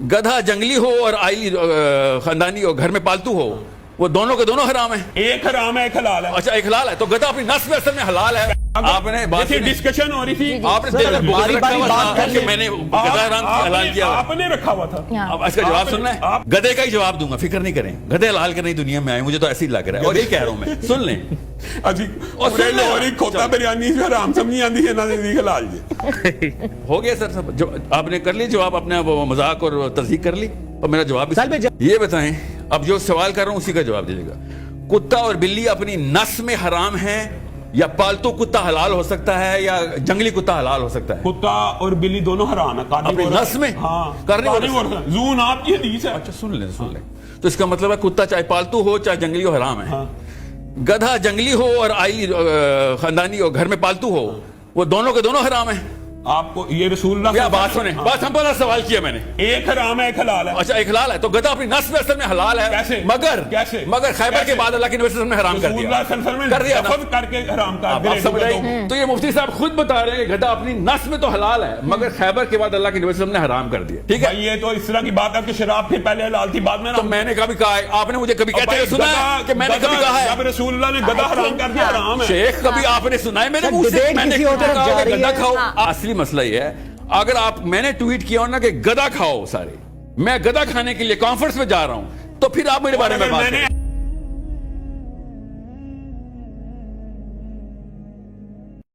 گدھا جنگلی ہو اور آئلی خاندانی ہو گھر میں پالتو ہو وہ دونوں کے دونوں حرام ہیں. ایک حرام ہے ایک حلال ہے. اچھا ایک حلال ہے تو گدھا اپنی نسل میں اصل میں حلال ہے. آپ نے بات ڈسکشن ہو رہی تھی آپ نے رکھا ہوا تھا کہ میں نے گدھا حرام حلال کیا. آپ نے رکھا ہوا تھا. اب اس کا جواب سننا ہے. گدھے کا ہی جواب دوں گا, فکر نہیں کریں. گدھے حلال کرنے دنیا میں آئے مجھے تو ایسے ہی لگ رہا ہے اور یہی کہہ رہا ہوں میں. سن لیں کھوتا بریانی حرام سمجھی آندی ہے نہ حلال جی. ہو گیا سر سب آپ نے کر لی جواب اپنا مذاق اور تصدیق کر لی اور میرا جواب یہ بتائیں. اب جو سوال کر رہا ہوں اسی کا جواب دیجیے گا. کتا اور بلی اپنی نس میں حرام ہیں یا پالتو کتا حلال ہو سکتا ہے یا جنگلی کتا حلال ہو سکتا ہے؟ کتا اور بلی دونوں حرام ہے. اپنی نس میں زون آپ کی حدیث ہے. اچھا سن لیں. تو اس کا مطلب ہے کتا چاہے پالتو ہو چاہے جنگلی ہو حرام ہے. گدھا جنگلی ہو اور آئلی خاندانی ہو گھر میں پالتو ہو وہ دونوں کے دونوں حرام ہیں. آپ کو یہ رسول اللہ کیا بات سنیں, بات ہم پہلا سوال کیا میں نے. ایک حرام ہے ایک حلال ہے. اچھا ایک حلال ہے تو گدھا اپنی نسل میں اصل میں حلال ہے. کیسے مگر خیبر کے بعد اللہ کی نبی صلی اللہ علیہ وسلم نے حرام کر دیا. کر کے حرام کر دیا. تو یہ مفتی صاحب خود بتا رہے ہیں کہ گدھا اپنی نس میں تو حلال ہے مگر خیبر کے بعد اللہ کی نبی صلی اللہ علیہ وسلم نے حرام کر دیا. ٹھیک ہے یہ تو اس طرح کی بات ہے کہ شراب پھر پہلے حلال تھی بعد میں. تو میں نے کبھی کہا ہے, آپ نے مجھے کبھی کہتے ہوئے سنا ہے کہ میں نے کبھی کہا ہے جب رسول اللہ نے گدھا حرام کر دیا حرام ہے؟ شیخ کبھی آپ نے سنا ہے میرے منہ سے میں نے کہا کہ گدھا کھاؤ؟ اصلی مسئلہ یہ ہے اگر میں نے ٹویٹ کیا ہو نا کہ گدھا کھاؤ سارے, میں گدھا کھانے کے لیے کانفرنس میں جا رہا ہوں تو پھر آپ میرے بارے میں بات کریں.